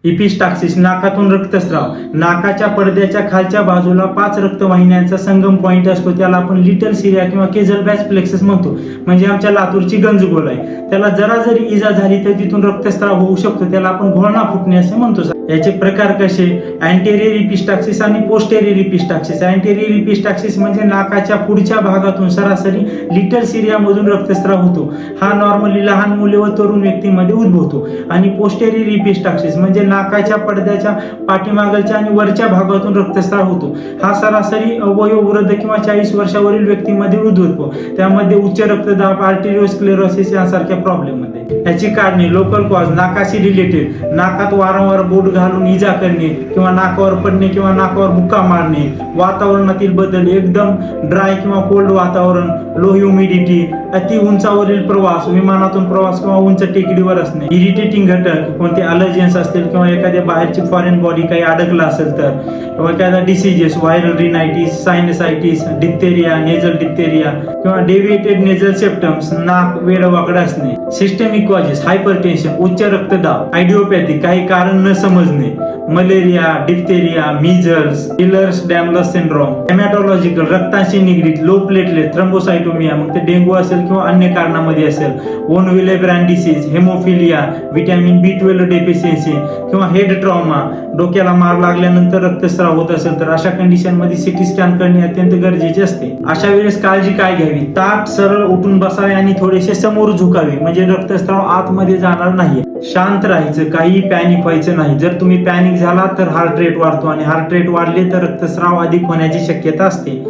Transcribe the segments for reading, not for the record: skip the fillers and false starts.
इपिस्टाक्सिस नाकातून रक्तस्राव. नाकाच्या पडद्याच्या खालच्या बाजूला 5 रक्तवाहिन्यांचा संगम पॉइंट असतो, त्याला आपण लिटल सिरिया किंवा केझल बॅच प्लेक्सस म्हणतो. म्हणजे आमच्या लातूरची गंजगोल आहे. त्याला जरा जरी इजा झाली तर तिथून रक्तस्राव होऊ शकतो, त्याला आपण घोळणा फुटणे असे म्हणतो. याचे प्रकार कसे? अँटेरियर इपिस्टाक्सिस आणि पोस्टेरियर इपिस्टाक्सिस. अँटेरियर इपिस्टाक्सिस म्हणजे नाकाच्या पुढच्या भागातून सरासरी लिटल सिरिया मधून रक्तस्राव होतो. हा नॉर्मली लहान मुले व तरुण व्यक्तींमध्ये उद्भवतो. आणि पोस्टेरियर इपिस्टाक्सिस म्हणजे नाकाच्या पडद्याच्या पाठीमागच्या आणि वरच्या भागातून रक्तस्राव होतो. हा सरासरी वयोवृद्ध किंवा 40 वर्षावरील व्यक्तींमध्ये उद्भवतो. त्यामध्ये उच्च रक्तदाब, आर्टेरिओस्क्लेरोसिस यासारख्या प्रॉब्लेम मध्ये. याची कारणे लोकल कॉज, नाकाशी रिलेटेड, नाकात वारंवार बोट घालून इजा करणे किंवा नाकावर पडणे किंवा नाकावर बुक्का मारणे, वातावरणातील बदल, एकदम ड्राय किंवा कोल्ड वातावरण, लो ह्युमिडिटी, अति उंचावरील प्रवास, विमानातून प्रवास किंवा उंच टेकडीवर असणे, इरिटेटिंग घटक, कोणते अलर्जन्स असतील किंवा एखाद्या बाहेरची फॉरेन बॉडी काही अडकला असेल तर, किंवा एखादा diseases, viral rhinitis, sinusitis, diphtheria, nasal diphtheria किंवा डेव्हिएटेड नेझल सेप्टम्स, नाक वेडवाकडे असणे, सिस्टेमिक कॉजेस, हायपरटेन्शन, उच्च रक्तदाब, आयडिओपॅथी, काही कारण न समजणे, मलेरिया, डिप्थेरिया, मिझल्स, इलर्स-डॅमलस सिंड्रोम, हेमॅटॉलॉजिकल, रक्ताशी निगडीत, लो प्लेटलेट, थ्रोम्बोसाइटोमिया, मग ते डेंग्यू असेल किंवा अन्य कारणामध्ये असेल, von Willebrand disease, haemophilia, vitamin B12 deficiency किंवा हेड ट्रॉमा, डोक्याला मार लागल्यानंतर रक्तस्राव होत असेल तर अशा कंडिशन मध्ये सिटी स्कॅन करणे अत्यंत गरजेचे असते. अशा वेळेस काळजी काय घ्यावी? ताठ सरळ उठून बसावे आणि थोडेसे समोर झुकावे, म्हणजे रक्तस्राव आतमध्ये जाणार नाही. शांत राहायचं, काही पॅनिक व्हायचं नाही. जर तुम्ही पॅनिक झाला तर हार्ट रेट वाढतो आणि हार्ट रेट वाढले तर रक्तस्राव अधिक होण्याची शक्यता असते.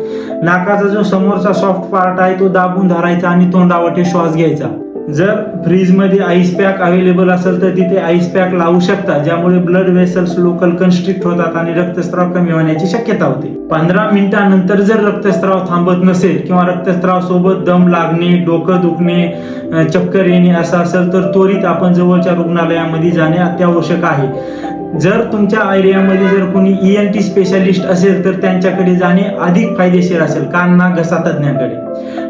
नाकाचा जो समोरचा सॉफ्ट पार्ट आहे तो दाबून धरायचा आणि तोंडावाटे श्वास घ्यायचा. जर फ्रीजमध्ये आईस पॅक अवेलेबल असेल तर तिथे आईस पॅक लावू शकता, ज्यामुळे ब्लड वेसल्स लोकल कन्स्ट्रिक्ट होतात आणि रक्तस्राव कमी होण्याची शक्यता होते. 15 मिनिटांनंतर जर रक्तस्राव थांबत नसेल किंवा रक्तस्राव सोबत दम लागणे, डोकं दुखणे, चक्कर येणे असं असेल तर त्वरित आपण जवळच्या रुग्णालयामध्ये जाणे अत्यावश्यक आहे. जर तुमच्या एरियामध्ये जर कोणी ENT स्पेशालिस्ट असेल तर त्यांच्याकडे जाणे अधिक फायदेशीर असेल, कान नाक घसा तज्ञाकडे.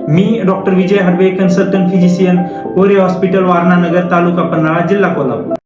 मी डॉक्टर विजय हडबे, कन्सल्टंट फिजिशियन, कोरे हॉस्पिटल, वारणानगर, तालुका पन्हाळा, जिल्हा कोल्हापूर.